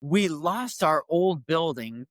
We lost our old building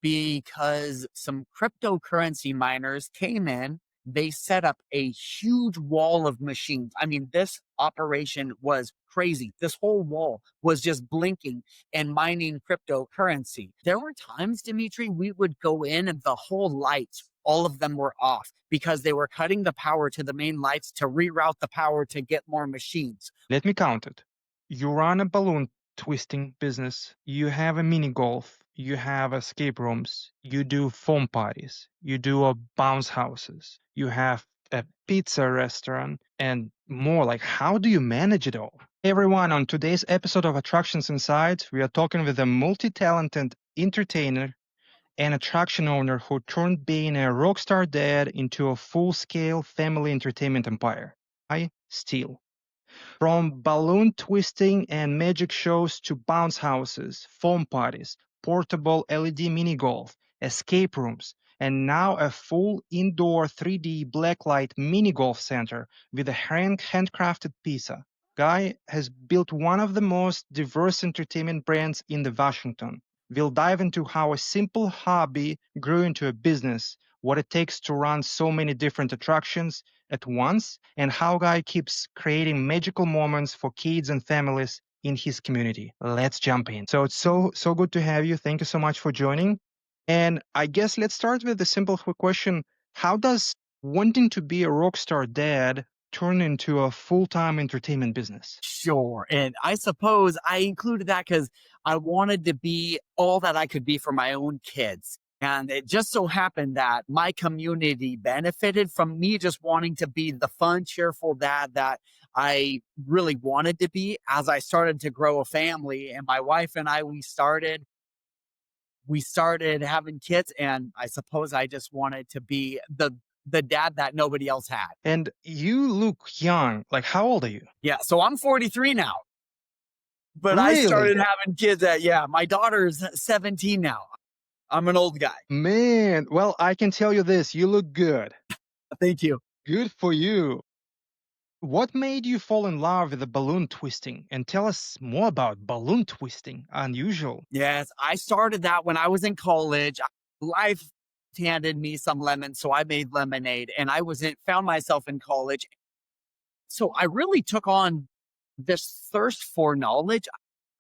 because some cryptocurrency miners came in. They set up a huge wall of machines. I mean, this operation was crazy. This whole wall was just blinking and mining cryptocurrency. There were times, Dimitri, we would go in and the whole lights, all of them were off because they were cutting the power to the main lights to reroute the power to get more machines. Let me count it. You run a balloon twisting business, you have a mini golf, you have escape rooms, you do foam parties, you do a bounce houses, you have a pizza restaurant, and more. Like, how do you manage it all? Hey everyone, on today's episode of Attractions Inside, we are talking with a multi-talented entertainer and attraction owner who turned being a rock star dad into a full-scale family entertainment empire. I, Steele. From balloon twisting and magic shows to bounce houses, foam parties, portable LED mini golf, escape rooms, and now a full indoor 3D blacklight mini golf center with a handcrafted pizza. Guy has built one of the most diverse entertainment brands in the Washington. We'll dive into how a simple hobby grew into a business, what it takes to run so many different attractions at once, and how Guy keeps creating magical moments for kids and families in his community. Let's jump in. So it's so good to have you. Thank you so much for joining. And I guess let's start with the simple quick question. How does wanting to be a rock star dad turn into a full-time entertainment business? Sure. And I suppose I included that because I wanted to be all that I could be for my own kids. And it just so happened that my community benefited from me just wanting to be the fun, cheerful dad that I really wanted to be as I started to grow a family. And my wife and I, we started having kids, and I suppose I just wanted to be the dad that nobody else had. And you look young. Like, how old are you? Yeah. So I'm 43 now. But I Really? started having kids my daughter's 17 now. I'm an old guy. Man, well, I can tell you this, you look good. Thank you. Good for you. What made you fall in love with the balloon twisting? And tell us more about balloon twisting. Unusual. Yes, I started that when I was in college. Life handed me some lemons, so I made lemonade, and found myself in college. So I really took on this thirst for knowledge,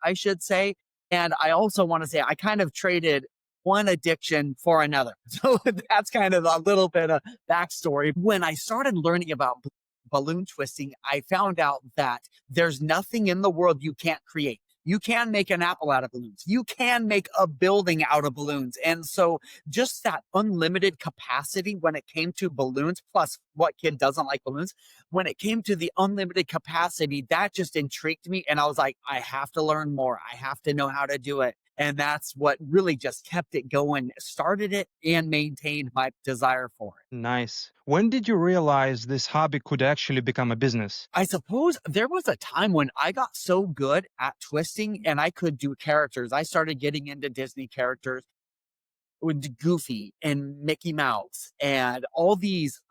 I should say. And I also want to say I kind of traded one addiction for another. So that's kind of a little bit of backstory. When I started learning about balloon twisting, I found out that there's nothing in the world you can't create. You can make an apple out of balloons. You can make a building out of balloons. And so just that unlimited capacity when it came to balloons, plus what kid doesn't like balloons, when it came to the unlimited capacity, that just intrigued me. And I was like, I have to learn more. I have to know how to do it. And that's what really just kept it going, started it, and maintained my desire for it. Nice. When did you realize this hobby could actually become a business? I suppose there was a time when I got so good at twisting and I could do characters. I started getting into Disney characters with Goofy and Mickey Mouse and all these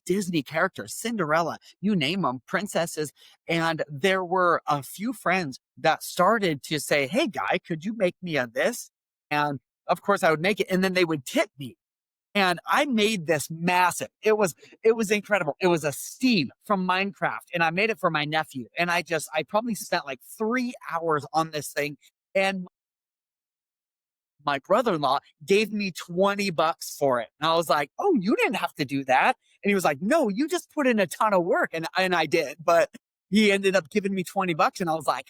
Disney characters, Cinderella, you name them, princesses. And there were a few friends that started to say, "Hey, Guy, could you make me a this?" And of course, I would make it, and then they would tip me. And I made this massive. It was incredible. It was a Steve from Minecraft, and I made it for my nephew. And I probably spent like 3 hours on this thing. And my brother-in-law gave me $20 for it. And I was like, "Oh, you didn't have to do that." And he was like, "No, you just put in a ton of work." And I did, but he ended up giving me $20. And I was like,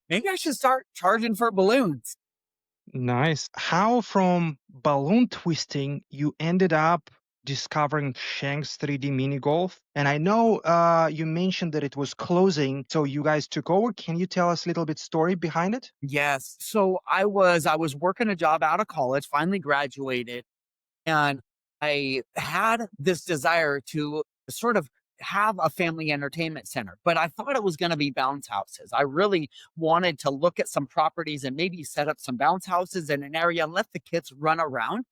maybe I should start charging for balloons. Nice. How from balloon twisting you ended up discovering Shanks 3D mini golf? And I know you mentioned that it was closing, so you guys took over. Can you tell us a little bit story behind it? Yes. So I was working a job out of college, finally graduated, and I had this desire to sort of have a family entertainment center, but I thought it was going to be bounce houses. I really wanted to look at some properties and maybe set up some bounce houses in an area and let the kids run around.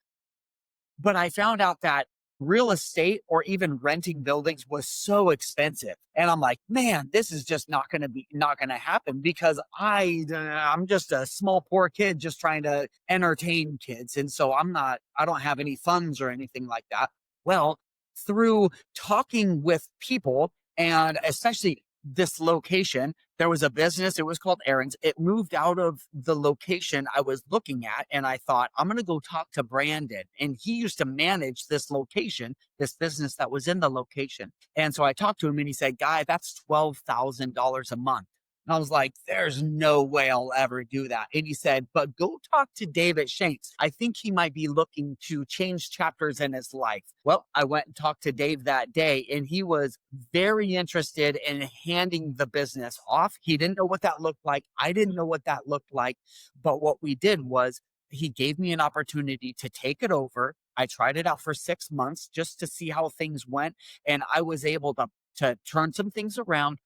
But I found out that real estate or even renting buildings was so expensive. And I'm like, man, this is just not going to happen because I'm just a small poor kid just trying to entertain kids. And so I don't have any funds or anything like that. Well, through talking with people and especially this location, there was a business, it was called Aaron's. It moved out of the location I was looking at, and I thought, I'm going to go talk to Brandon. And he used to manage this location, this business that was in the location. And so I talked to him, and he said, Guy, that's $12,000 a month. And I was like, there's no way I'll ever do that. And he said, but go talk to Dave at Shanks. I think he might be looking to change chapters in his life. Well, I went and talked to Dave that day, and he was very interested in handing the business off. He didn't know what that looked like. I didn't know what that looked like. But what we did was he gave me an opportunity to take it over. I tried it out for 6 months just to see how things went. And I was able to turn some things around.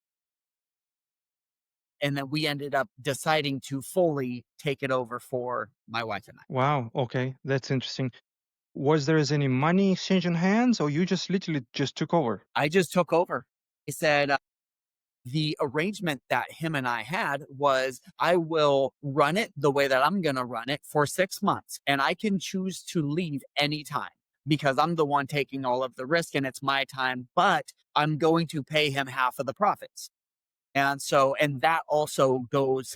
And then we ended up deciding to fully take it over for my wife and I. Wow. Okay, that's interesting. Was there any money exchanging hands, or you just literally just took over? I just took over. He said, the arrangement that him and I had was I will run it the way that I'm going to run it for 6 months, and I can choose to leave anytime because I'm the one taking all of the risk and it's my time, but I'm going to pay him half of the profits. And so, and that also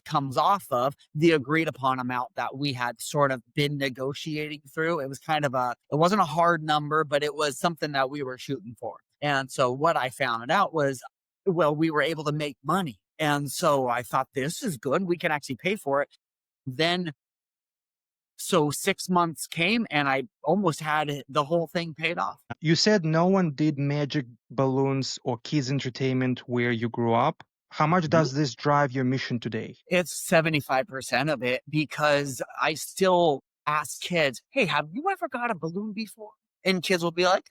comes off of the agreed upon amount that we had sort of been negotiating through. It was it wasn't a hard number, but it was something that we were shooting for. And so what I found out was, well, we were able to make money. And so I thought, this is good. We can actually pay for it. Then, so 6 months came and I almost had the whole thing paid off. You said no one did magic balloons or kids entertainment where you grew up. How much does this drive your mission today? It's 75% of it because I still ask kids, hey, have you ever got a balloon before? And kids will be like,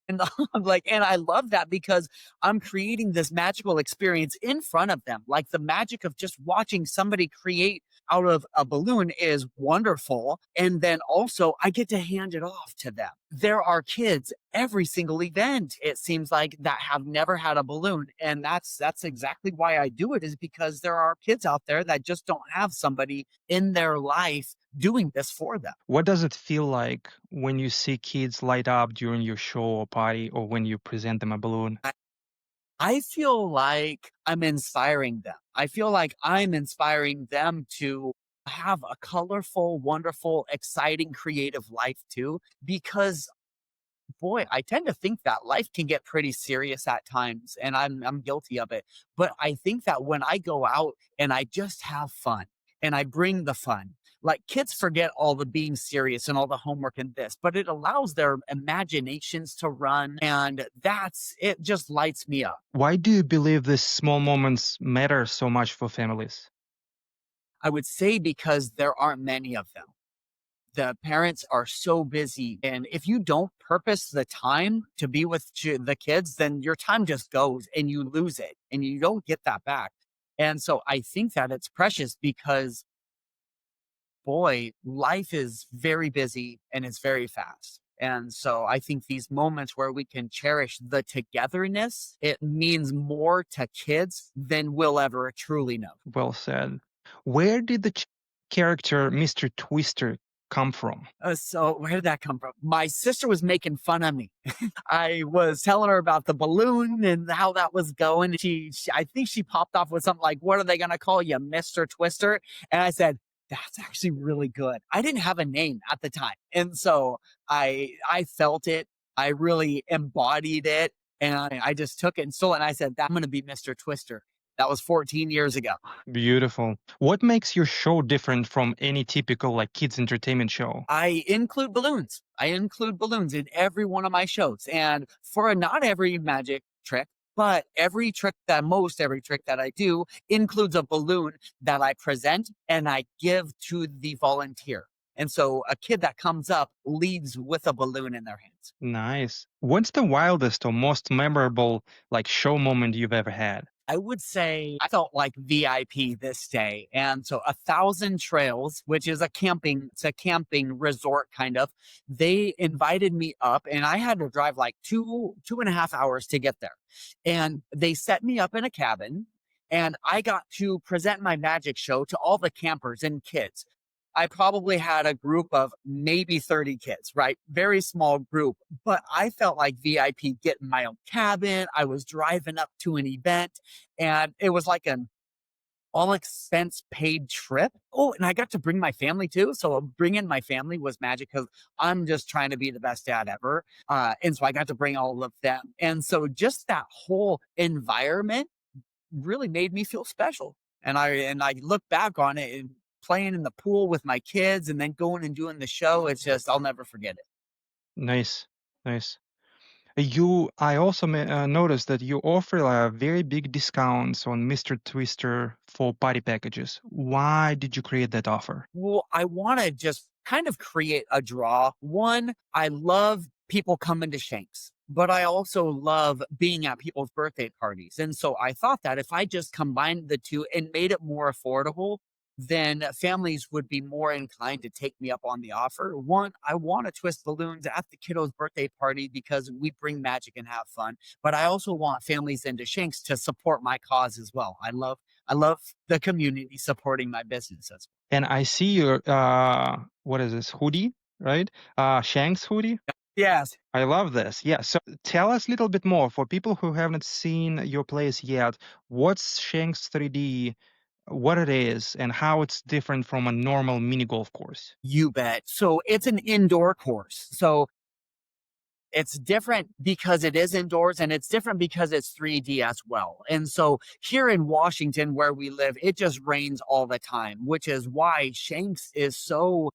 and I'm like, and I love that because I'm creating this magical experience in front of them. Like the magic of just watching somebody create out of a balloon is wonderful. And then also I get to hand it off to them. There are kids every single event, it seems like, that have never had a balloon. And that's exactly why I do it, is because there are kids out there that just don't have somebody in their life doing this for them. What does it feel like when you see kids light up during your show or party, or when you present them a balloon? I feel like I'm inspiring them. I feel like I'm inspiring them to have a colorful, wonderful, exciting, creative life too. Because boy, I tend to think that life can get pretty serious at times, and I'm guilty of it. But I think that when I go out and I just have fun and I bring the fun, like kids forget all the being serious and all the homework and this, but it allows their imaginations to run, and it just lights me up. Why do you believe these small moments matter so much for families? I would say because there aren't many of them. The parents are so busy. And if you don't purpose the time to be with the kids, then your time just goes and you lose it and you don't get that back. And so I think that it's precious because, boy, life is very busy and it's very fast. And so I think these moments where we can cherish the togetherness, it means more to kids than we'll ever truly know. Well said. Where did the character Mr. Twister come from? So where did that come from? My sister was making fun of me. I was telling her about the balloon and how that was going. I think she popped off with something like, "What are they going to call you, Mr. Twister?" And I said, "That's actually really good." I didn't have a name at the time. And so I felt it. I really embodied it. And I just took it and stole it. And I said, "I'm going to be Mr. Twister." That was 14 years ago. Beautiful. What makes your show different from any typical like kids entertainment show? I include balloons. I include balloons in every one of my shows. And for not every magic trick, but most every trick that I do includes a balloon that I present and I give to the volunteer. And so a kid that comes up leaves with a balloon in their hands. Nice. What's the wildest or most memorable like show moment you've ever had? I would say I felt like VIP this day. And so 1,000 Trails, which is it's a camping resort kind of, they invited me up and I had to drive like 2.5 hours to get there. And they set me up in a cabin and I got to present my magic show to all the campers and kids. I probably had a group of maybe 30 kids, right? Very small group, but I felt like VIP getting my own cabin. I was driving up to an event and it was like an all expense paid trip. Oh, and I got to bring my family too. So bringing my family was magic because I'm just trying to be the best dad ever. And so I got to bring all of them. And so just that whole environment really made me feel special. And I look back on it and playing in the pool with my kids and then going and doing the show. It's just I'll never forget it. Nice, nice. I also noticed that you offer very big discounts on Mr. Twister for party packages. Why did you create that offer? Well, I want to just kind of create a draw. One, I love people coming to Shanks, but I also love being at people's birthday parties. And so I thought that if I just combined the two and made it more affordable, then families would be more inclined to take me up on the offer. One, I want to twist balloons at the kiddo's birthday party because we bring magic and have fun. But I also want families into Shanks to support my cause as well. I love the community supporting my businesses. And I see your what is this hoodie, right? Shanks hoodie. Yes. I love this. Yeah. So tell us a little bit more for people who haven't seen your place yet. What's Shanks 3D? What it is, and how it's different from a normal mini golf course. You bet. So it's an indoor course. So it's different because it is indoors and it's different because it's 3D as well. And so here in Washington, where we live, it just rains all the time, which is why Shanks is so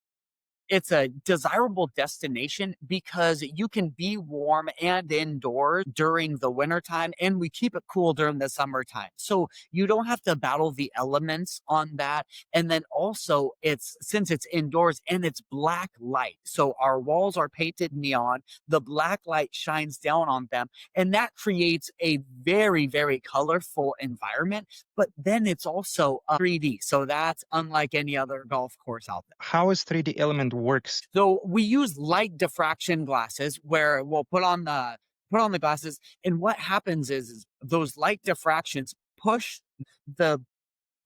it's a desirable destination because you can be warm and indoors during the wintertime, and we keep it cool during the summertime. So you don't have to battle the elements on that. And then also, it's since it's indoors and it's black light. So our walls are painted neon, the black light shines down on them, and that creates a very, very colorful environment. But then it's also 3D. So that's unlike any other golf course out there. How is 3D element works? So we use light diffraction glasses where we'll put on the glasses, and what happens is those light diffractions push the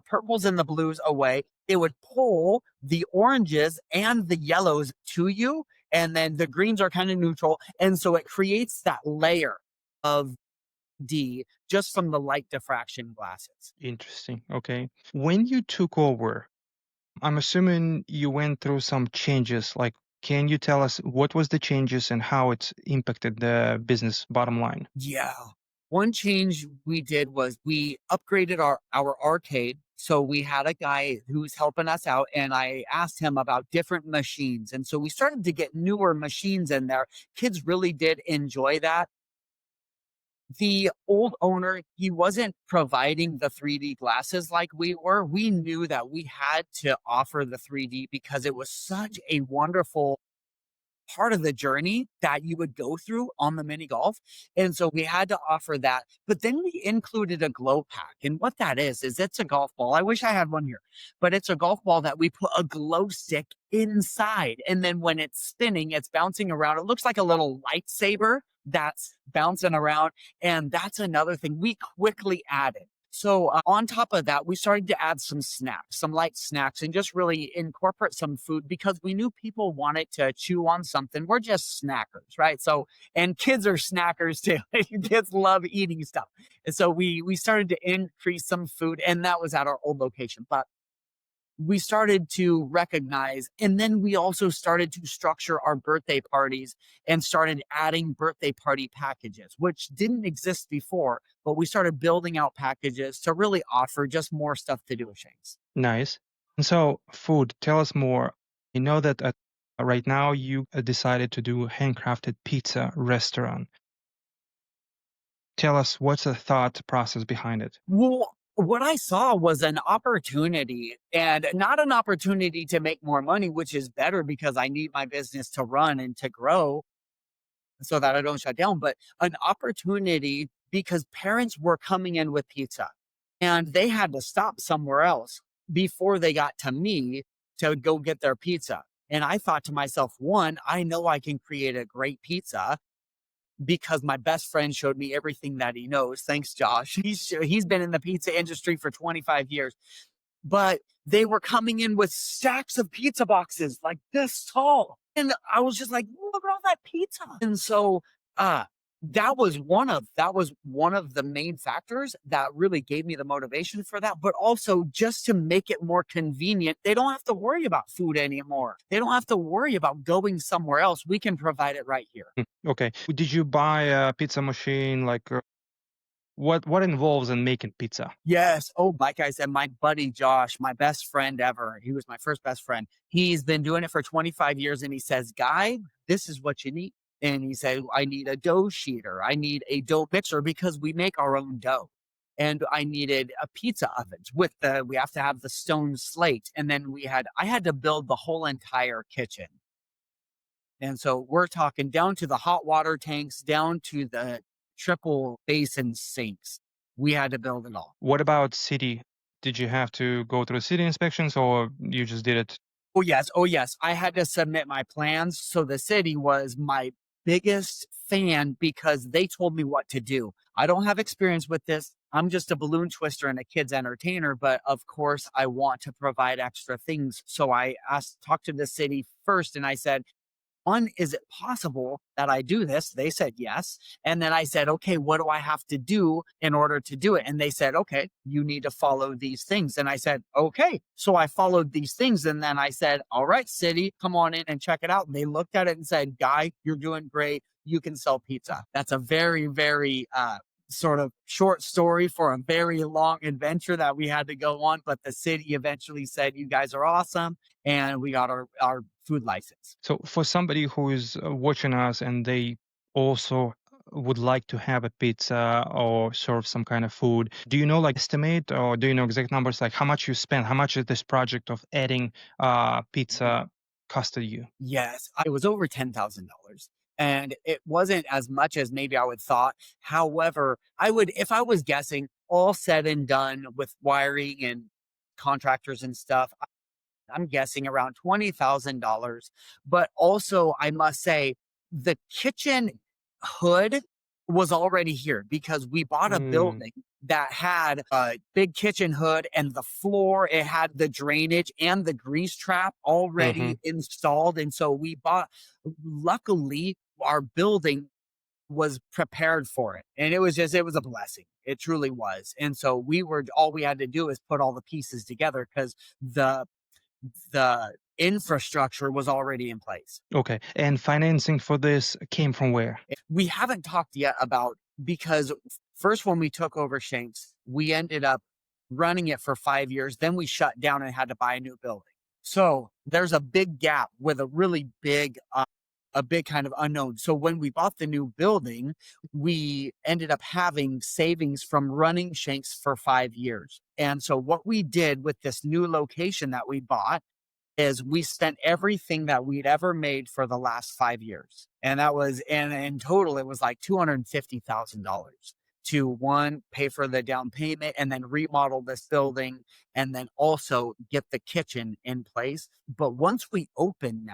purples and the blues away. It would pull the oranges and the yellows to you, and then the greens are kind of neutral, and so it creates that layer of D just from the light diffraction glasses. Interesting. Okay. When you took over, I'm assuming you went through some changes. Like, can you tell us what was the changes and how it's impacted the business bottom line? Yeah. One change we did was we upgraded our arcade. So we had a guy who's helping us out, and I asked him about different machines. And so we started to get newer machines in there. Kids really did enjoy that. The old owner, he wasn't providing the 3D glasses like we were. We knew that we had to offer the 3D because it was such a wonderful part of the journey that you would go through on the mini golf. And so we had to offer that. But then we included a glow pack. And what that is it's a golf ball. I wish I had one here, but it's a golf ball that we put a glow stick inside. And then when it's spinning, it's bouncing around. It looks like a little lightsaber that's bouncing around. And that's another thing we quickly added. So on top of that, we started to add some snacks, some light snacks, and just really incorporate some food because we knew people wanted to chew on something. We're just snackers, right? So, and kids are snackers too. Kids love eating stuff. And so we started to increase some food, and that was at our old location. But we started to recognize, and then we also started to structure our birthday parties and started adding birthday party packages, which didn't exist before, but we started building out packages to really offer just more stuff to do with Shanks. Nice. And so, food, tell us more. I know that right now you decided to do a handcrafted pizza restaurant. Tell us what's the thought process behind it. Well, what I saw was an opportunity and not an opportunity to make more money, which is better because I need my business to run and to grow so that I don't shut down, but an opportunity because parents were coming in with pizza and they had to stop somewhere else before they got to me to go get their pizza. And I thought to myself, one, I know I can create a great pizza because my best friend showed me everything that he knows. Thanks, Josh. He's been in the pizza industry for 25 years. But they were coming in with stacks of pizza boxes like this tall. And I was just like, look at all that pizza. And so uh that was one of the main factors that really gave me the motivation for that, but also just to make it more convenient. They don't have to worry about food anymore. They don't have to worry about going somewhere else. We can provide it right here. Okay. Did you buy a pizza machine? Like, what involves in making pizza? Yes. Oh, like I said, my buddy Josh, my best friend ever, he was my first best friend. He's been doing it for 25 years. And he says, Guy, this is what you need. And he said, I need a dough sheeter. I need a dough mixer because we make our own dough. And I needed a pizza ovens we have to have the stone slate. And then I had to build the whole entire kitchen. And so we're talking down to the hot water tanks, down to the triple basin sinks. We had to build it all. What about city? Did you have to go through city inspections or you just did it? Oh, yes. Oh, yes. I had to submit my plans. So the city was my biggest fan because they told me what to do. I don't have experience with this. I'm just a balloon twister and a kid's entertainer, but of course I want to provide extra things. So talked to the city first and I said, one, is it possible that I do this? They said yes. And then I said, okay, what do I have to do in order to do it? And they said, okay, you need to follow these things. And I said, okay. So I followed these things. And then I said, all right, city, come on in and check it out. And they looked at it and said, Guy, you're doing great. You can sell pizza. That's a very, very, sort of short story for a very long adventure that we had to go on. But the city eventually said, you guys are awesome. And we got our food license. So for somebody who is watching us and they also would like to have a pizza or serve some kind of food, do you know like estimate or do you know exact numbers like how much you spend? How much is this project of adding pizza costed you? Yes, it was over $10,000. And it wasn't as much as maybe I would thought. However, if I was guessing, all said and done with wiring and contractors and stuff, I'm guessing around $20,000. But also, I must say, the kitchen hood was already here because we bought a Mm, building that had a big kitchen hood and the floor, it had the drainage and the grease trap mhm. already installed. And so luckily, our building was prepared for it. And it was a blessing. It truly was. And so all we had to do is put all the pieces together because the infrastructure was already in place. Okay. And financing for this came from where? We haven't talked yet about because first when we took over Shanks, we ended up running it for 5 years. Then we shut down and had to buy a new building. So there's a big gap with a big kind of unknown. So when we bought the new building, we ended up having savings from running Shanks for 5 years. And so what we did with this new location that we bought is we spent everything that we'd ever made for the last 5 years. And that was, and in total, it was like $250,000 to one, pay for the down payment and then remodel this building and then also get the kitchen in place. But once we opened,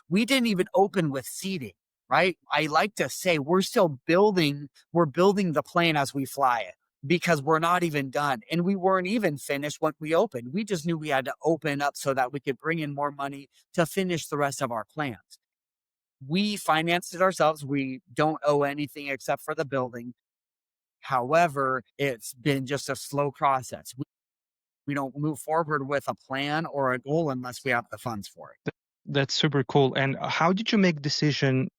we didn't even open with seating, right? I like to say we're building the plane as we fly it because we're not even done. And we weren't even finished when we opened. We just knew we had to open up so that we could bring in more money to finish the rest of our plans. We financed it ourselves. We don't owe anything except for the building. However, it's been just a slow process. We don't move forward with a plan or a goal unless we have the funds for it. That's super cool. And how did you make decision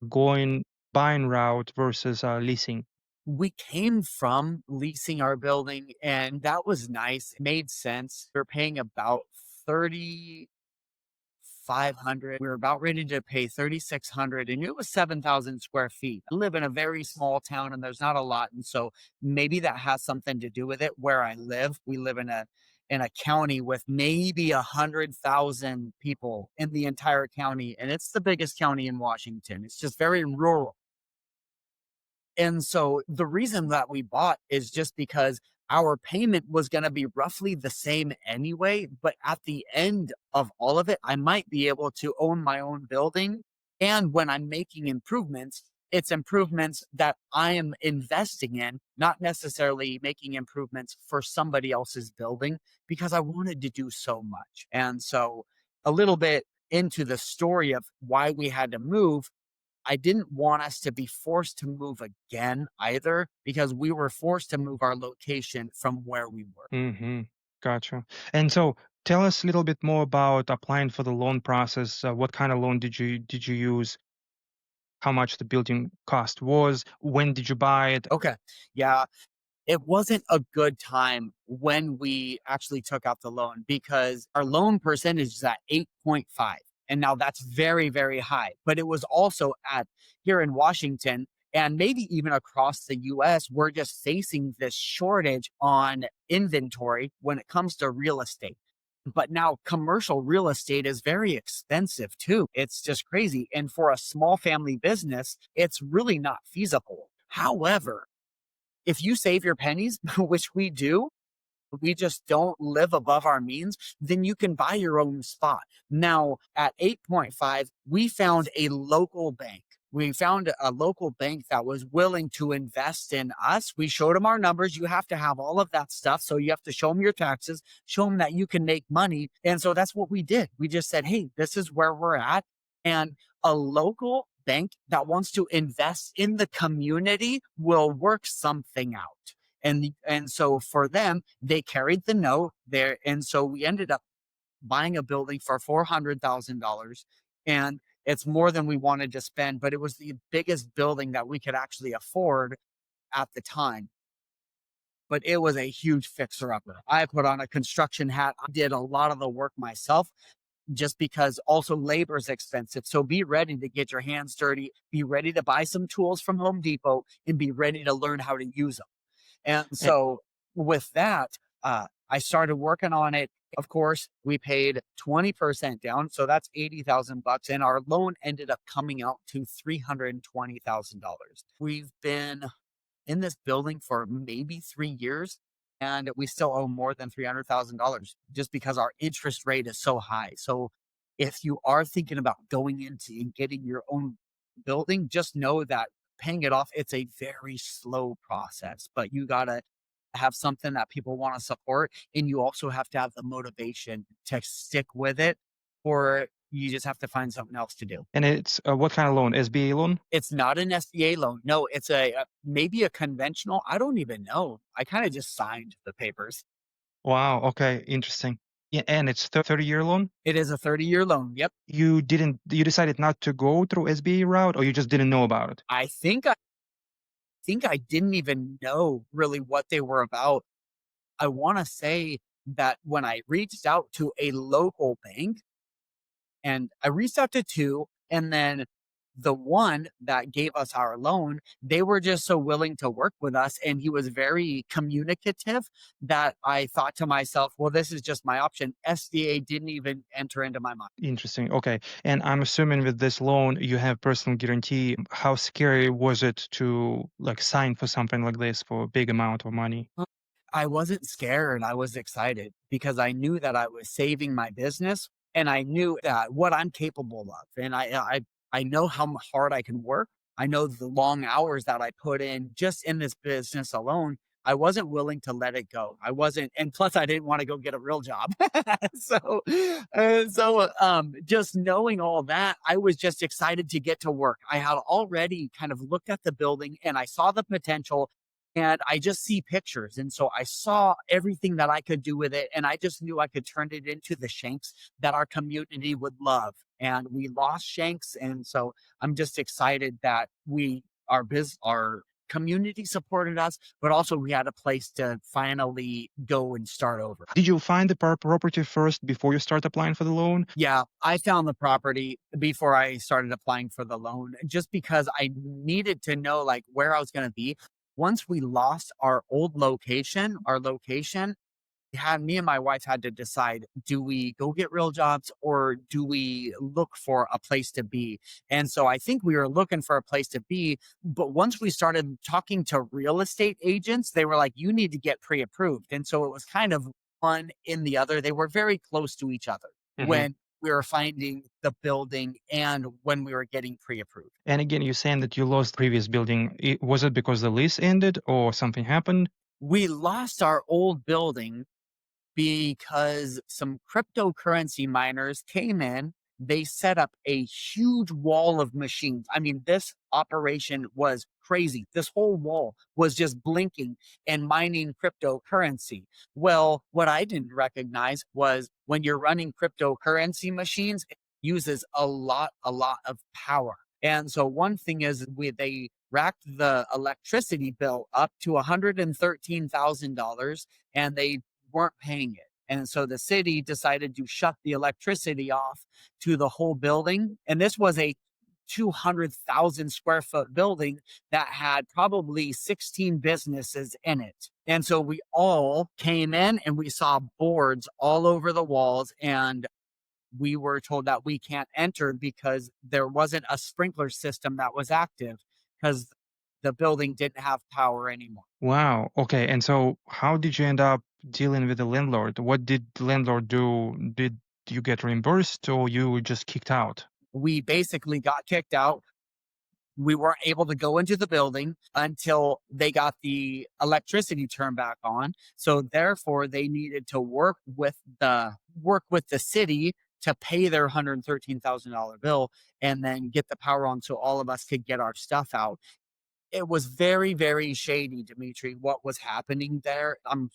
going buying route versus leasing? We came from leasing our building and that was nice. It made sense. We are paying about 3,500. We were about ready to pay 3,600 and it was 7,000 square feet. I live in a very small town and there's not a lot. And so maybe that has something to do with it. Where I live, we live in a county with maybe 100,000 people in the entire county. And it's the biggest county in Washington. It's just very rural. And so the reason that we bought is just because our payment was going to be roughly the same anyway. But at the end of all of it, I might be able to own my own building. And when I'm making improvements, it's improvements that I am investing in, not necessarily making improvements for somebody else's building because I wanted to do so much. And so, a little bit into the story of why we had to move, I didn't want us to be forced to move again either because we were forced to move our location from where we were. Mm-hmm. Gotcha. And so tell us a little bit more about applying for the loan process. What kind of loan did you use? How much the building cost was? When did you buy it? Okay. Yeah. It wasn't a good time when we actually took out the loan because our loan percentage is at 8.5. And now that's very, very high. But it was also at here in Washington and maybe even across the US, we're just facing this shortage on inventory when it comes to real estate. But now commercial real estate is very expensive too. It's just crazy. And for a small family business, it's really not feasible. However, if you save your pennies, which we do, we just don't live above our means, then you can buy your own spot. Now, at 8.5, we found a local bank. We found a local bank that was willing to invest in us. We showed them our numbers. You have to have all of that stuff. So you have to show them your taxes, show them that you can make money. And so that's what we did. We just said, hey, this is where we're at. And a local bank that wants to invest in the community will work something out. And so for them, they carried the note there. And so we ended up buying a building for $400,000. And it's more than we wanted to spend, but it was the biggest building that we could actually afford at the time. But it was a huge fixer upper. I put on a construction hat. I did a lot of the work myself just because also labor is expensive. So be ready to get your hands dirty, be ready to buy some tools from Home Depot and be ready to learn how to use them. And Eh, so with that, I started working on it. Of course, we paid 20% down. So that's 80,000 bucks. And our loan ended up coming out to $320,000. We've been in this building for maybe 3 years and we still owe more than $300,000 just because our interest rate is so high. So if you are thinking about going into and getting your own building, just know that paying it off, it's a very slow process, but you got to have something that people want to support. And you also have to have the motivation to stick with it, or you just have to find something else to do. and it's what kind of loan? SBA loan? It's not an SBA loan. No, it's maybe a conventional. I don't even know. I kind of just signed the papers. Wow. Okay. Interesting. Yeah, and it's 30-year loan. It is a 30-year loan. Yep. You decided not to go through SBA route, or you just didn't know about it? I think I didn't even know really what they were about. I want to say that when I reached out to a local bank, and I reached out to two, and then the one that gave us our loan, they were just so willing to work with us. And he was very communicative that I thought to myself, well, this is just my option. SDA didn't even enter into my mind. Interesting. Okay. And I'm assuming with this loan, you have personal guarantee. How scary was it to like sign for something like this for a big amount of money? I wasn't scared. I was excited because I knew that I was saving my business and I knew that what I'm capable of. And I know how hard I can work. I know the long hours that I put in just in this business alone. I wasn't willing to let it go. I wasn't, and plus I didn't want to go get a real job. Just knowing all that, I was just excited to get to work. I had already kind of looked at the building and I saw the potential and I just see pictures. And so I saw everything that I could do with it. And I just knew I could turn it into the Shanks that our community would love. And we lost Shanks. And so I'm just excited that our community supported us, but also we had a place to finally go and start over. Did you find the property first before you start applying for the loan? Yeah, I found the property before I started applying for the loan just because I needed to know like where I was going to be. Once we lost our location, had me and my wife had to decide, do we go get real jobs or do we look for a place to be? And so I think we were looking for a place to be, but once we started talking to real estate agents, they were like, you need to get pre-approved. And so it was kind of one in the other. They were very close to each other Hmm. when we were finding the building and when we were getting pre-approved. And again, you're saying that you lost previous building. Was it because the lease ended or something happened? We lost our old building because some cryptocurrency miners came in. They set up a huge wall of machines. I mean, this operation was crazy. This whole wall was just blinking and mining cryptocurrency. Well, what I didn't recognize was when you're running cryptocurrency machines, it uses a lot of power. And so one thing is they racked the electricity bill up to $113,000 and they weren't paying it. And so the city decided to shut the electricity off to the whole building. And this was a 200,000 square foot building that had probably 16 businesses in it. And so we all came in and we saw boards all over the walls. And we were told that we can't enter because there wasn't a sprinkler system that was active because the building didn't have power anymore. Wow. Okay. And so how did you end up dealing with the landlord? What did the landlord do? Did you get reimbursed or you were just kicked out? We basically got kicked out. We weren't able to go into the building until they got the electricity turned back on. So therefore they needed to work with the city to pay their $113,000 bill and then get the power on so all of us could get our stuff out. It was very, very shady, Dmitry, what was happening there. I'm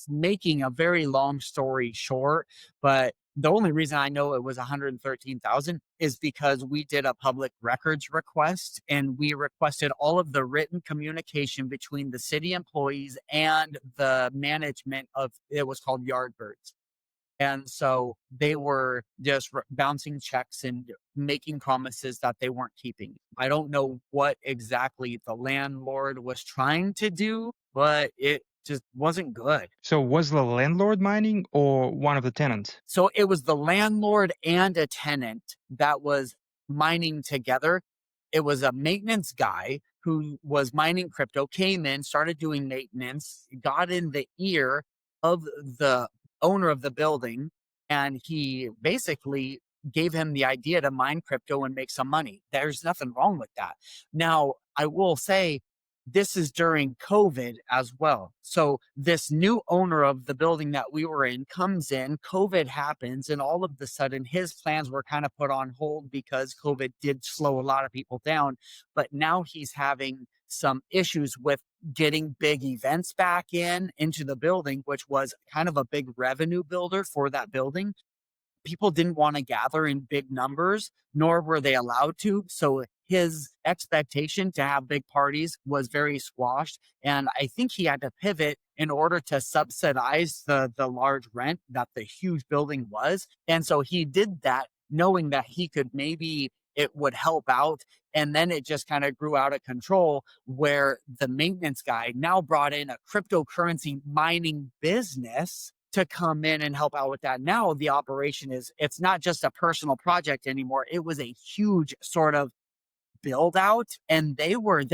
making a very long story short, but the only reason I know it was 113,000 is because we did a public records request and we requested all of the written communication between the city employees and the management of it was called Yardbirds. And so they were just bouncing checks and making promises that they weren't keeping. I don't know what exactly the landlord was trying to do, but it just wasn't good. So was the landlord mining or one of the tenants? So it was the landlord and a tenant that was mining together. It was a maintenance guy who was mining crypto, came in, started doing maintenance, got in the ear of the owner of the building, and he basically gave him the idea to mine crypto and make some money. There's nothing wrong with that. Now, I will say this is during COVID as well. So this new owner of the building that we were in comes in, COVID happens, and all of the sudden his plans were kind of put on hold because COVID did slow a lot of people down. But now he's having some issues with getting big events back into the building, which was kind of a big revenue builder for that building. People didn't want to gather in big numbers, nor were they allowed to. So his expectation to have big parties was very squashed. And I think he had to pivot in order to subsidize the large rent that the huge building was. And so he did that knowing that he could maybe it would help out. And then it just kind of grew out of control where the maintenance guy now brought in a cryptocurrency mining business to come in and help out with that. Now the operation it's not just a personal project anymore. It was a huge sort of build out. And there were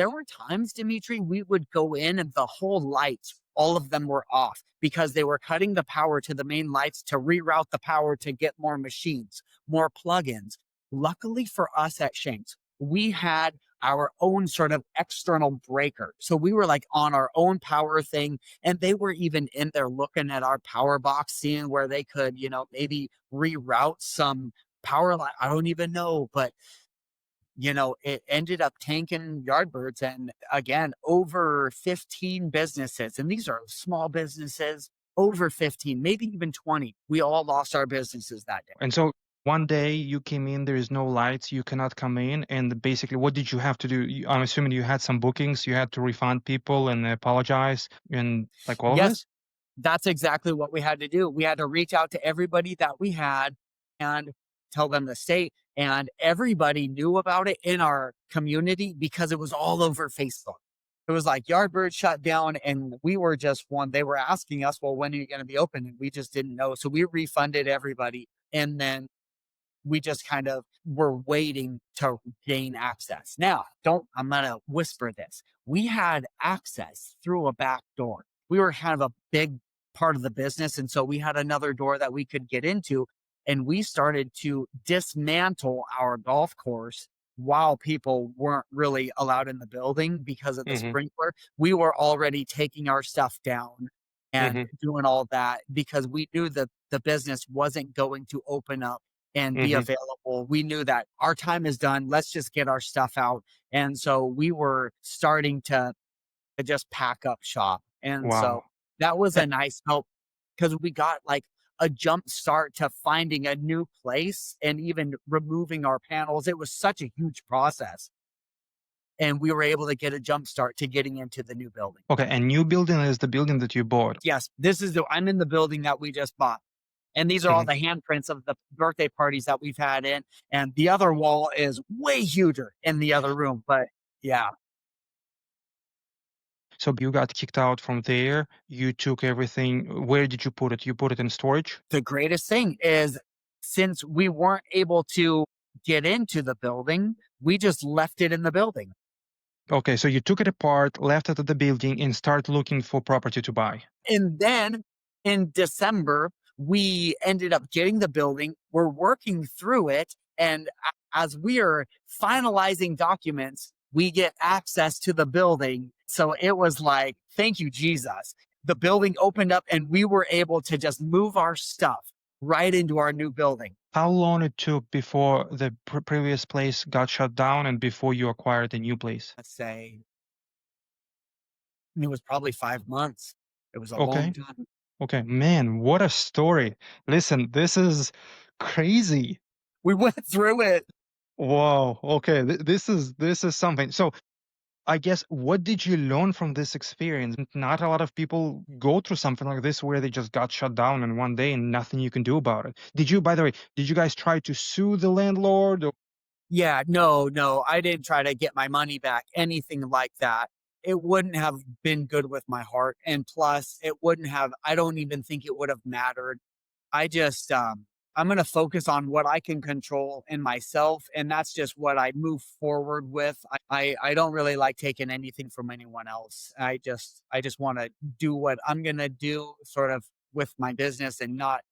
times, Dimitri, we would go in and the whole lights, all of them were off because they were cutting the power to the main lights to reroute the power to get more machines, more plugins. Luckily for us at Shanks, we had our own sort of external breaker. So we were like on our own power thing. And they were even in there looking at our power box, seeing where they could, maybe reroute some power line. I don't even know, but it ended up tanking Yardbirds and again, over 15 businesses. And these are small businesses, over 15, maybe even 20. We all lost our businesses that day. And so one day you came in, there is no lights, you cannot come in. And basically, what did you have to do? I'm assuming you had some bookings, you had to refund people and apologize and like all of Yes, this? that's exactly what we had to do. We had to reach out to everybody that we had and tell them the state. And everybody knew about it in our community because it was all over Facebook. It was like Yardbirds shut down and we were just one. They were asking us, well, when are you going to be open? And we just didn't know. So we refunded everybody. And then we just kind of were waiting to gain access. Now, I'm going to whisper this. We had access through a back door. We were kind of a big part of the business. And so we had another door that we could get into. And we started to dismantle our golf course while people weren't really allowed in the building because of the Hmm. sprinkler. We were already taking our stuff down and Hmm. doing all that because we knew that the business wasn't going to open up and be Hmm. available. We knew that our time is done. Let's just get our stuff out. And so we were starting to just pack up shop. And so Wow. that was Eh, a nice help because we got like a jump start to finding a new place and even removing our panels. It was such a huge process. And we were able to get a jump start to getting into the new building. Okay, and new building is the building that you bought. Yes, I'm in the building that we just bought. And these are all Mhm. the handprints of the birthday parties that we've had in. And the other wall is way huger in the other room. But yeah, So you got kicked out from there. You took everything. Where did you put it? You put it in storage? the greatest thing is since we weren't able to get into the building, we just left it in the building. Okay, so you took it apart, left it at the building, and start looking for property to buy. And then in December, we ended up getting the building. We're working through it. And as we are finalizing documents, we get access to the building. So it was like, thank you, Jesus. The building opened up and we were able to just move our stuff right into our new building. How long it took before the previous place got shut down and before you acquired a new place? Let's say it was probably 5 months. It was a long Okay, time. okay, man, what a story. Listen, this is crazy. We went through it. Wow. Okay, this is something. So I guess what did you learn from this experience? Not a lot of people go through something like this where they just got shut down in one day and nothing you can do about it. Did you, by the way, did you guys try to sue the landlord? Yeah, no, I didn't try to get my money back, anything like that. It wouldn't have been good with my heart. And plus, I don't even think it would have mattered. I just, I'm going to focus on what I can control in myself. And that's just what I move forward with. I don't really like taking anything from anyone else. I just want to do what I'm going to do sort of with my business and not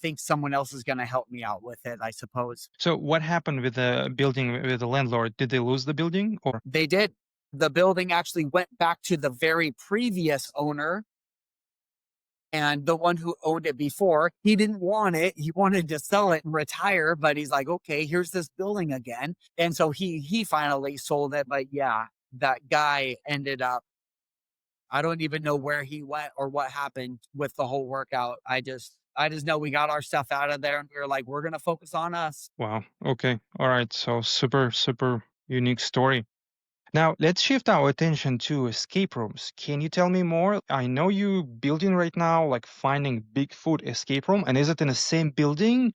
think someone else is going to help me out with it, I suppose. So what happened with the building with the landlord? Did they lose the building or? They did. The building actually went back to the very previous owner and the one who owned it before. He didn't want it. He wanted to sell it and retire, but he's like, okay, here's this building again. And so he finally sold it. But yeah, that guy ended up, I don't even know where he went or what happened with the whole workout. I just know we got our stuff out of there and we were like, we're gonna focus on us. Wow. Okay. All right. So super, super unique story. Now, let's shift our attention to escape rooms. Can you tell me more? I know you building right now, like finding Bigfoot escape room, and is it in the same building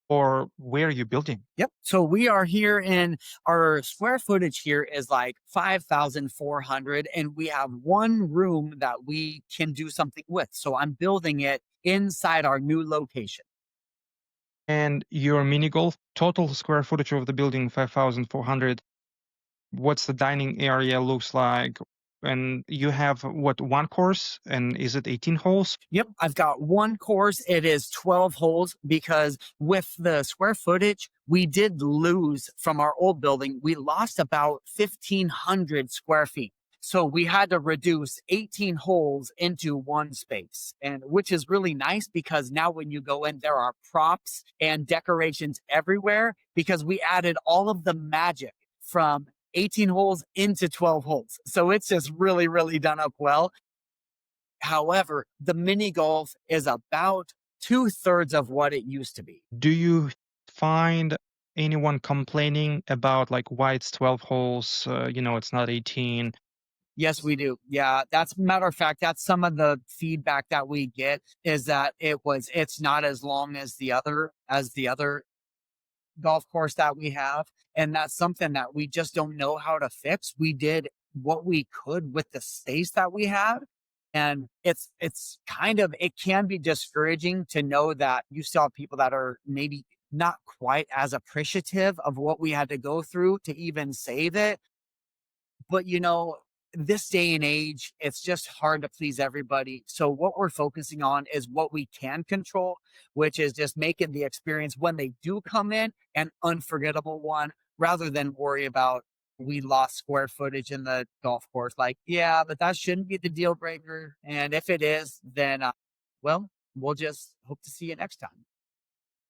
or where are you building? Yep. So we are here in our square footage here is like 5,400 and we have one room that we can do something with. So I'm building it inside our new location. And your mini golf, total square footage of the building, 5,400. What's the dining area looks like? And you have what, one course? And is it 18 holes? Yep, I've got one course. It is 12 holes because with the square footage, we did lose from our old building. We lost about 1,500 square feet. So we had to reduce 18 holes into one space, and which is really nice because now when you go in, there are props and decorations everywhere because we added all of the magic from 18 holes into 12 holes. So it's just really, really done up well. However, the mini golf is about two-thirds of what it used to be. Do you find anyone complaining about like why it's 12 holes? It's not 18. Yes, we do. Yeah, that's matter of fact, that's some of the feedback that we get is that it's not as long as the other golf course that we have. And that's something that we just don't know how to fix. We did what we could with the space that we have. And it's kind of, it can be discouraging to know that you still have people that are maybe not quite as appreciative of what we had to go through to even save it. But this day and age, it's just hard to please everybody. So what we're focusing on is what we can control, which is just making the experience when they do come in an unforgettable one, rather than worry about we lost square footage in the golf course. Like, yeah, but that shouldn't be the deal breaker. And if it is, then well, we'll just hope to see you next time.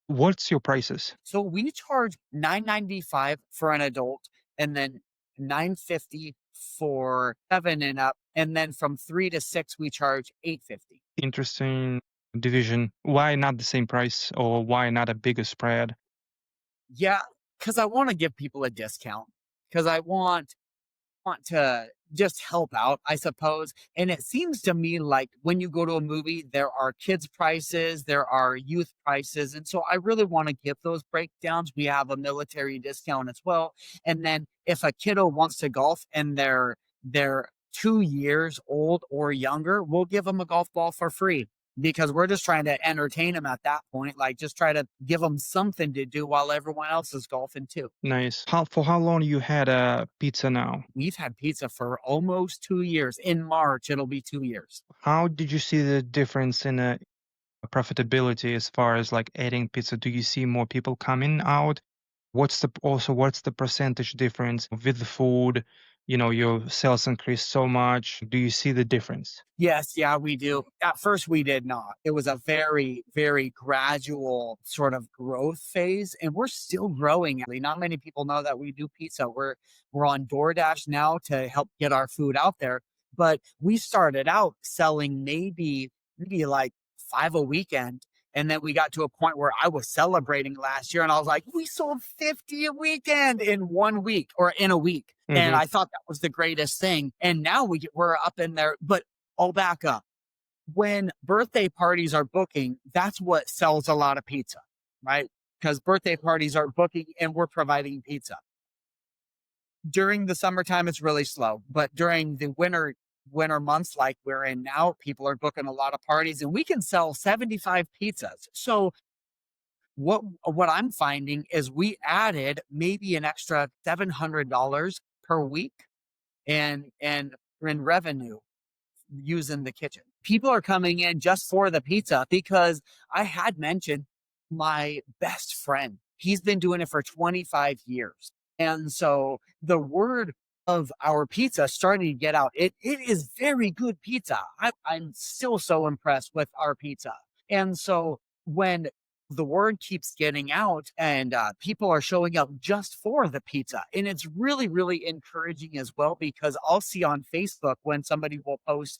What's your prices? So we charge 9.95 for an adult, and then 9.50 for 7 and up, and then from 3 to 6 we charge 8.50. Interesting division. Why not the same price, or why not a bigger spread? Yeah, because I want to give people a discount, because I want to just help out, I suppose. And it seems to me like when you go to a movie, there are kids' prices, there are youth prices. And so I really want to give those breakdowns. We have a military discount as well. And then if a kiddo wants to golf and they're 2 years old or younger, we'll give them a golf ball for free, because we're just trying to entertain them at that point. Like, just try to give them something to do while everyone else is golfing too. Nice. How long you had a pizza now? We've had pizza for almost 2 years. In March, it'll be 2 years. How did you see the difference in profitability as far as like adding pizza? Do you see more people coming out? What's the percentage difference with the food? Your sales increased so much. Do you see the difference? Yes, yeah, we do. At first, we did not. It was a very, very gradual sort of growth phase, and we're still growing. Not many people know that we do pizza. We're on DoorDash now to help get our food out there, but we started out selling maybe like 5 a weekend, and then we got to a point where I was celebrating last year, and I was like, "We sold 50 a weekend in 1 week or in a week." And Hmm. I thought that was the greatest thing. And now we're up in there, but I'll back up. When birthday parties are booking, that's what sells a lot of pizza, right? Because birthday parties are booking and we're providing pizza. During the summertime, it's really slow, but during the winter months like we're in now, people are booking a lot of parties, and we can sell 75 pizzas. So what I'm finding is we added maybe an extra $700 per week and in revenue using the kitchen. People are coming in just for the pizza, because I had mentioned my best friend. He's been doing it for 25 years. And so the word of our pizza starting to get out. It is very good pizza. I'm still so impressed with our pizza. And so when the word keeps getting out, and people are showing up just for the pizza. And it's really, really encouraging as well, because I'll see on Facebook when somebody will post,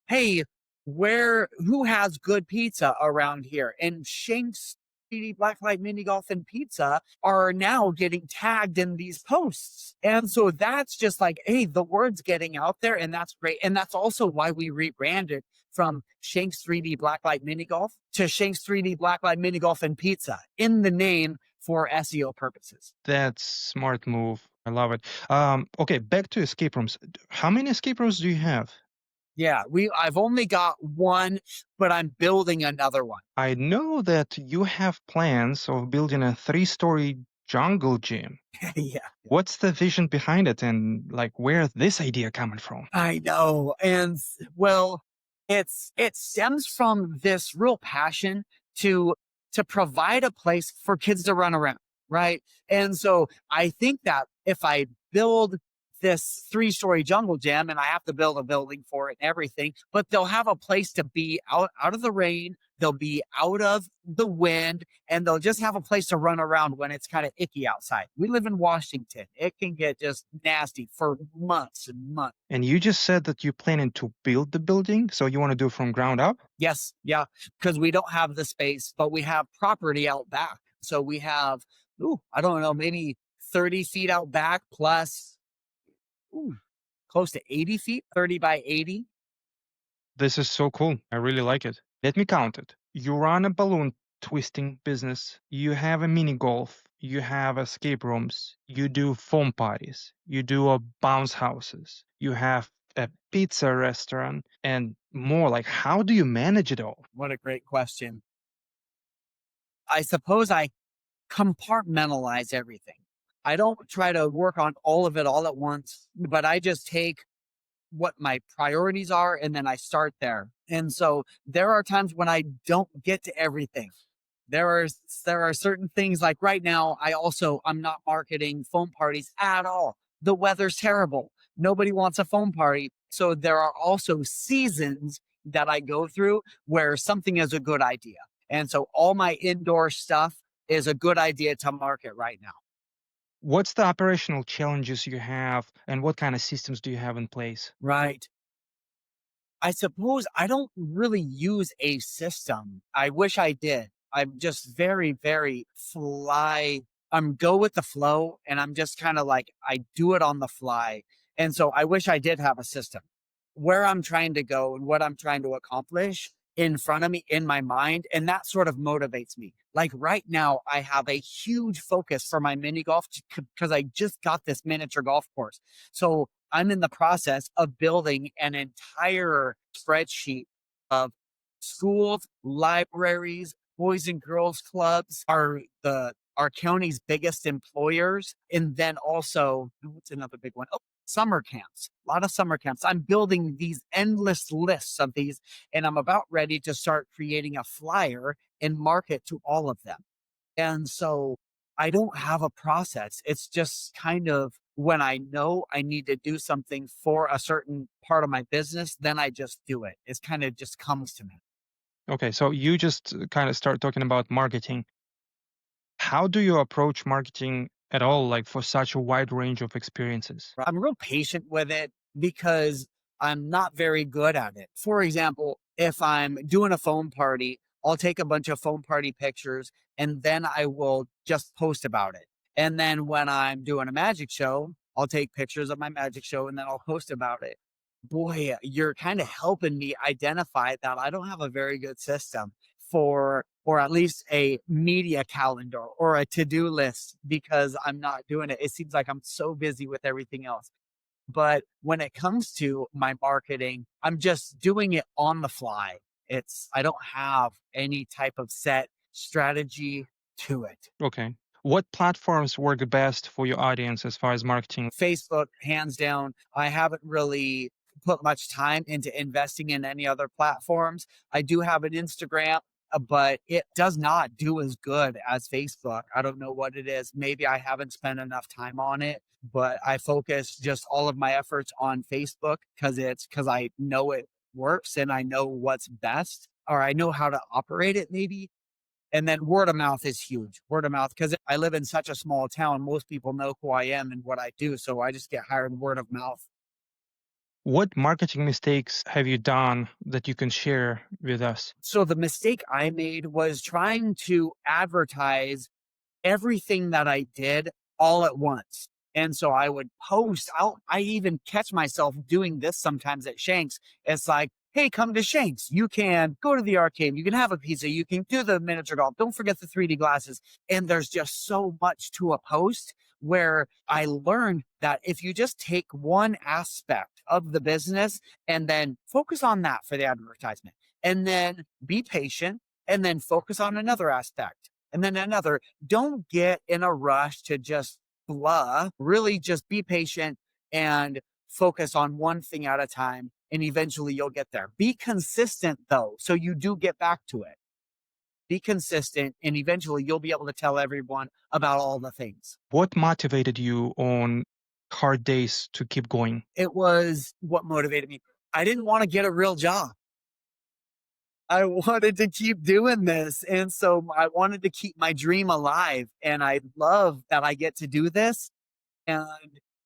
hey, who has good pizza around here? And Shanks, Blacklight, Mini Golf, and Pizza are now getting tagged in these posts. And so that's just like, hey, the word's getting out there, and that's great. And that's also why we rebranded from Shanks 3D Blacklight Mini Golf to Shanks 3D Blacklight Mini Golf and Pizza in the name for SEO purposes. That's smart move. I love it. Okay, back to escape rooms. How many escape rooms do you have? Yeah, I've only got one, but I'm building another one. I know that you have plans of building a 3-story jungle gym. Yeah. What's the vision behind it, and like where's this idea coming from? I know. And well, it stems from this real passion to provide a place for kids to run around, right? And so I think that if I build this 3-story jungle gym, and I have to build a building for it and everything, but they'll have a place to be out of the rain, they'll be out of the wind, and they'll just have a place to run around when it's kind of icky outside. We live in Washington. It can get just nasty for months and months. And you just said that you're planning to build the building, so you want to do it from ground up? Yes, yeah, because we don't have the space, but we have property out back. So we have, I don't know, maybe 30 feet out back plus ooh, close to 80 feet, 30 by 80. This is so cool. I really like it. Let me count it. You run a balloon twisting business. You have a mini golf. you have escape rooms, you do foam parties, you do bounce houses, you have a pizza restaurant, and more. Like, how do you manage it all? What a great question. I suppose I compartmentalize everything. I don't try to work on all of it all at once, but I just take what my priorities are and then I start there. And so there are times when I don't get to everything. There are certain things like right now I'm not marketing foam parties at all. The weather's terrible. Nobody wants a foam party. So there are also seasons that I go through where something is a good idea. And so all my indoor stuff is a good idea to market right now. What's the operational challenges you have, and what kind of systems do you have in place? Right. I suppose I don't really use a system. I wish I did. I'm just very, very fly. I'm go with the flow and I'm just kind of like, I do it on the fly. And so I wish I did have a system where I'm trying to go and what I'm trying to accomplish in front of me in my mind. And that sort of motivates me. Like right now, I have a huge focus for my mini golf because I just got this miniature golf course. So I'm in the process of building an entire spreadsheet of schools, libraries, boys and girls clubs are our county's biggest employers. And then also, what's another big one? Oh, summer camps, a lot of summer camps. I'm building these endless lists of these, and I'm about ready to start creating a flyer and market to all of them. And so I don't have a process. It's just kind of when I know I need to do something for a certain part of my business, then I just do it. It's kind of just comes to me. Okay, so you just kind of start talking about marketing. How do you approach marketing at all, like for such a wide range of experiences? I'm real patient with it because I'm not very good at it. For example, if I'm doing a phone party, I'll take a bunch of phone party pictures and then I will just post about it. And then when I'm doing a magic show, I'll take pictures of my magic show and then I'll post about it. Boy, you're kind of helping me identify that I don't have a very good system for, or at least a media calendar or a to-do list because I'm not doing it. It seems like I'm so busy with everything else. But when it comes to my marketing, I'm just doing it on the fly. I don't have any type of set strategy to it. Okay. What platforms work best for your audience as far as marketing? Facebook, hands down. I haven't really put much time into investing in any other platforms. I do have an Instagram, but it does not do as good as Facebook. I don't know what it is. Maybe I haven't spent enough time on it, but I focus just all of my efforts on Facebook because I know it works and I know what's best or I know how to operate it maybe. And then word of mouth is huge. Word of mouth, because I live in such a small town, most people know who I am and what I do. So I just get hired word of mouth. What marketing mistakes have you done that you can share with us? So the mistake I made was trying to advertise everything that I did all at once. And so I would post out. I even catch myself doing this sometimes at Shanks. It's like, hey, come to Shanks. You can go to the arcade. You can have a pizza. You can do the miniature golf. Don't forget the 3D glasses. And there's just so much to a post where I learned that if you just take one aspect of the business and then focus on that for the advertisement, and then be patient, and then focus on another aspect, and then another. Don't get in a rush to just blah. Really just be patient and focus on one thing at a time. And eventually you'll get there. Be consistent though. So you do get back to it. Be consistent and eventually you'll be able to tell everyone about all the things. What motivated you on hard days to keep going? It was what motivated me. I didn't want to get a real job. I wanted to keep doing this. And so I wanted to keep my dream alive. And I love that I get to do this. And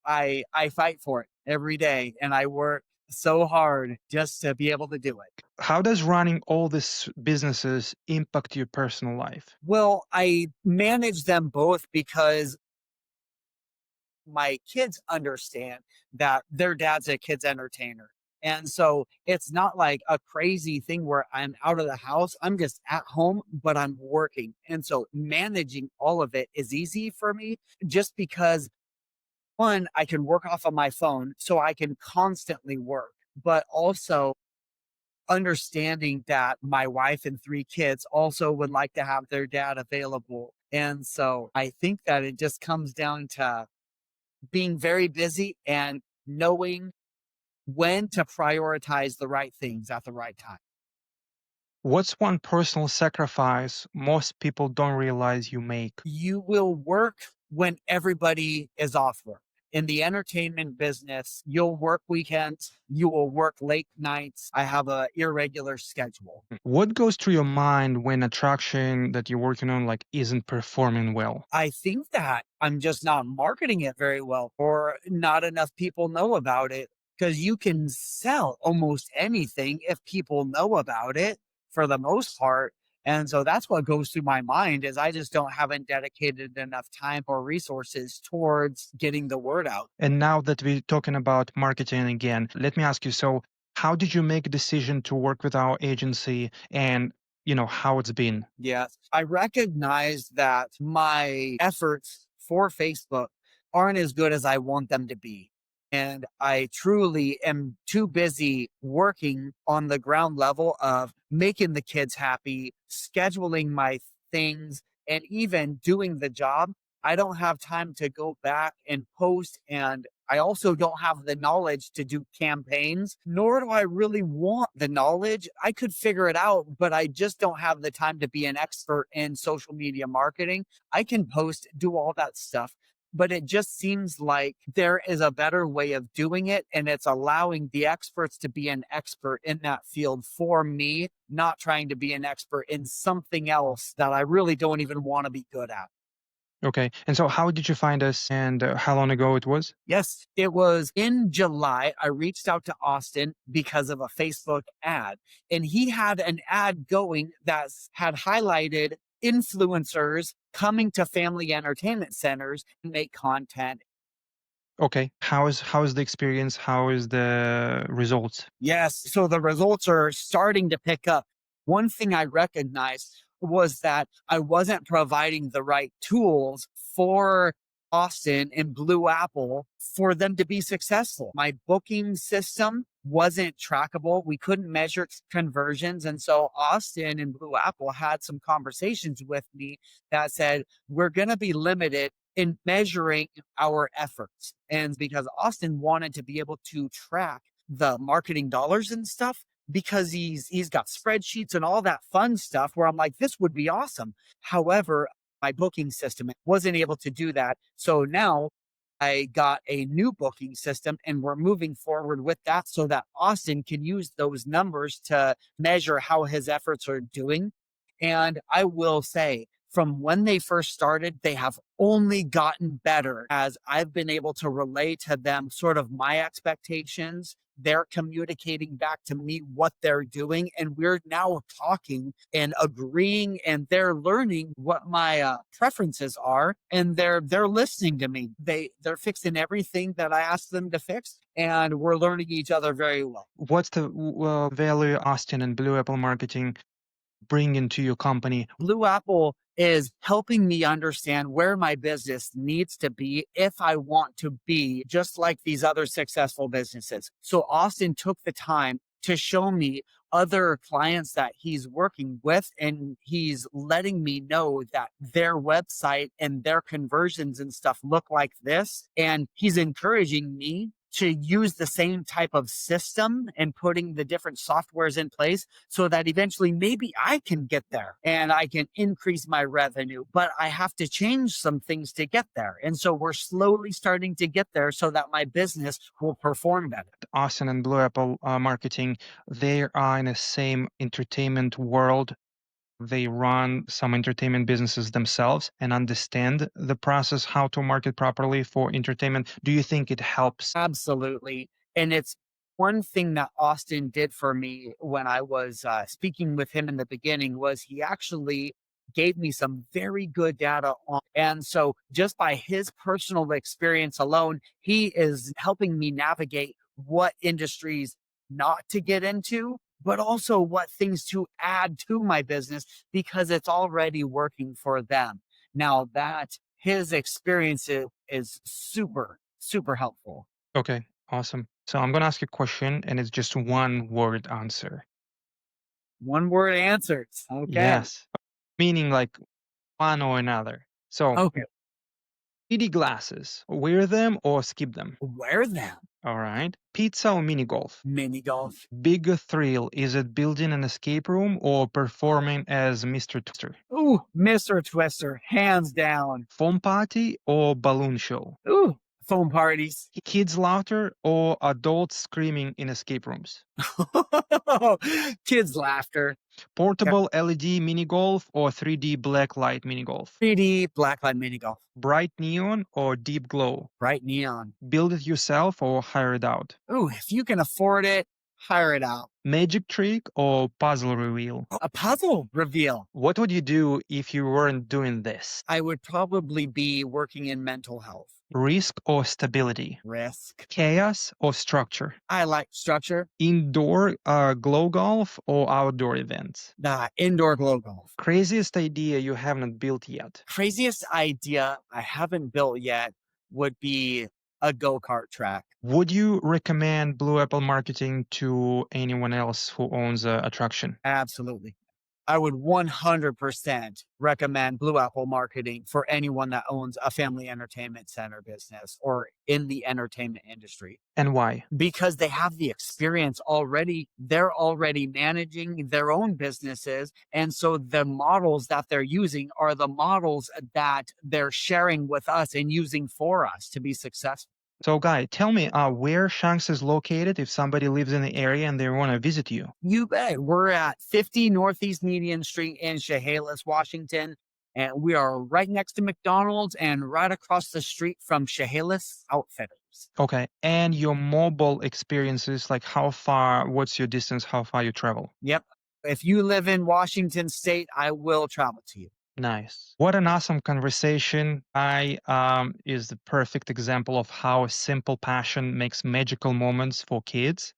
I fight for it every day. And I work so hard just to be able to do it. How does running all these businesses impact your personal life? Well, I manage them both because my kids understand that their dad's a kids entertainer. And so it's not like a crazy thing where I'm out of the house. I'm just at home, but I'm working. And so managing all of it is easy for me just because one, I can work off of my phone, so I can constantly work, but also understanding that my wife and 3 kids also would like to have their dad available. And so I think that it just comes down to being very busy and knowing when to prioritize the right things at the right time. What's one personal sacrifice most people don't realize you make? You will work when everybody is off work. In the entertainment business, you'll work weekends, you will work late nights. I have a irregular schedule. What goes through your mind when attraction that you're working on like isn't performing well? I think that I'm just not marketing it very well, or not enough people know about it, because you can sell almost anything if people know about it for the most part. And so that's what goes through my mind is I just don't haven't dedicated enough time or resources towards getting the word out. And now that we're talking about marketing again, let me ask you, so how did you make a decision to work with our agency and how it's been? Yes. I recognize that my efforts for Facebook aren't as good as I want them to be. And I truly am too busy working on the ground level of making the kids happy, scheduling my things, and even doing the job. I don't have time to go back and post. And I also don't have the knowledge to do campaigns, nor do I really want the knowledge. I could figure it out, but I just don't have the time to be an expert in social media marketing. I can post, do all that stuff, but it just seems like there is a better way of doing it. And it's allowing the experts to be an expert in that field for me, not trying to be an expert in something else that I really don't even want to be good at. Okay. And so how did you find us and how long ago it was? Yes, it was in July. I reached out to Austin because of a Facebook ad, and he had an ad going that had highlighted influencers coming to family entertainment centers and make content. Okay. How is the experience? How is the results? Yes. So the results are starting to pick up. One thing I recognized was that I wasn't providing the right tools for Austin and Blue Apple for them to be successful. My booking system wasn't trackable. We couldn't measure conversions. And so Austin and Blue Apple had some conversations with me that said, we're going to be limited in measuring our efforts. And because Austin wanted to be able to track the marketing dollars and stuff because he's got spreadsheets and all that fun stuff where I'm like, this would be awesome. However, my booking system wasn't able to do that. So now I got a new booking system and we're moving forward with that so that Austin can use those numbers to measure how his efforts are doing. And I will say, from when they first started, they have only gotten better as I've been able to relay to them sort of my expectations. They're communicating back to me what they're doing, and we're now talking and agreeing, and they're learning what my preferences are, and they're listening to me. They're fixing everything that I asked them to fix, and we're learning each other very well. What's the value Austin and Blue Apple Marketing bring into your company? Blue Apple is helping me understand where my business needs to be if I want to be just like these other successful businesses. So Austin took the time to show me other clients that he's working with, and he's letting me know that their website and their conversions and stuff look like this. And he's encouraging me to use the same type of system and putting the different softwares in place so that eventually maybe I can get there and I can increase my revenue, but I have to change some things to get there. And so we're slowly starting to get there so that my business will perform better. Austin and Blue Apple Marketing, they are in the same entertainment world. They run some entertainment businesses themselves and understand the process how to market properly for entertainment. Do you think it helps? Absolutely. And it's one thing that Austin did for me when I was speaking with him in the beginning was he actually gave me some very good data on. And so just by his personal experience alone, he is helping me navigate what industries not to get into, but also what things to add to my business because it's already working for them. Now that his experience is super, super helpful. Okay, awesome. So I'm gonna ask you a question, and it's just one word answer. One word answers. Okay. Yes, meaning like one or another. So Okay. 3D glasses, wear them or skip them. Wear them. All right. Pizza or mini golf. Mini golf. Bigger thrill, is it building an escape room or performing as Mr. Twister? Ooh, Mr. Twister, hands down. Foam party or balloon show? Ooh, foam parties. Kids laughter or adults screaming in escape rooms? Kids' laughter. Portable LED mini golf or 3D blacklight mini golf? 3D blacklight mini golf. Bright neon or deep glow? Bright neon. Build it yourself or hire it out? Ooh, if you can afford it, hire it out. Magic trick or puzzle reveal? A puzzle reveal. What would you do if you weren't doing this? I would probably be working in mental health. Risk or stability? Risk. Chaos or structure? I like structure. Indoor glow golf or outdoor events? Indoor glow golf. Craziest idea you haven't built yet? Craziest idea I haven't built yet would be a go-kart track. Would you recommend Blue Apple marketing to anyone else who owns an attraction? Absolutely. I would 100% recommend Blue Apple Marketing for anyone that owns a family entertainment center business or in the entertainment industry And why? because they have the experience already. They're already managing their own businesses. And so the models that they're using are the models that they're sharing with us and using for us to be successful. So, Guy, tell me where Shanks is located if somebody lives in the area and they want to visit you. You bet. We're at 50 Northeast Median Street in Chehalis, Washington. And we are right next to McDonald's and right across the street from Chehalis Outfitters. Okay. And your mobile experiences, like how far, what's your distance, how far you travel? Yep. If you live in Washington State, I will travel to you. Nice. What an awesome conversation. I is the perfect example of how a simple passion makes magical moments for kids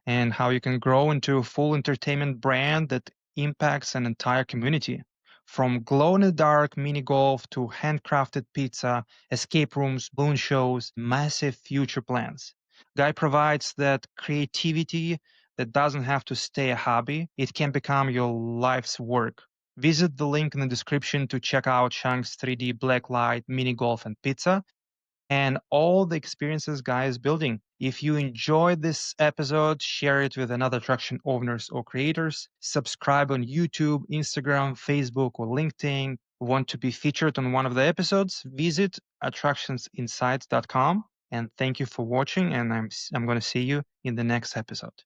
and how you can grow into a full entertainment brand that impacts an entire community. From glow in the dark mini golf to handcrafted pizza, escape rooms, balloon shows, massive future plans. Guy provides that creativity that doesn't have to stay a hobby, it can become your life's work. Visit the link in the description to check out Shank's 3D Blacklight, mini golf, and pizza and all the experiences Guy is building. If you enjoyed this episode, share it with another attraction owners or creators. Subscribe on YouTube, Instagram, Facebook, or LinkedIn. Want to be featured on one of the episodes? Visit attractionsinsights.com. And thank you for watching. And I'm going to see you in the next episode.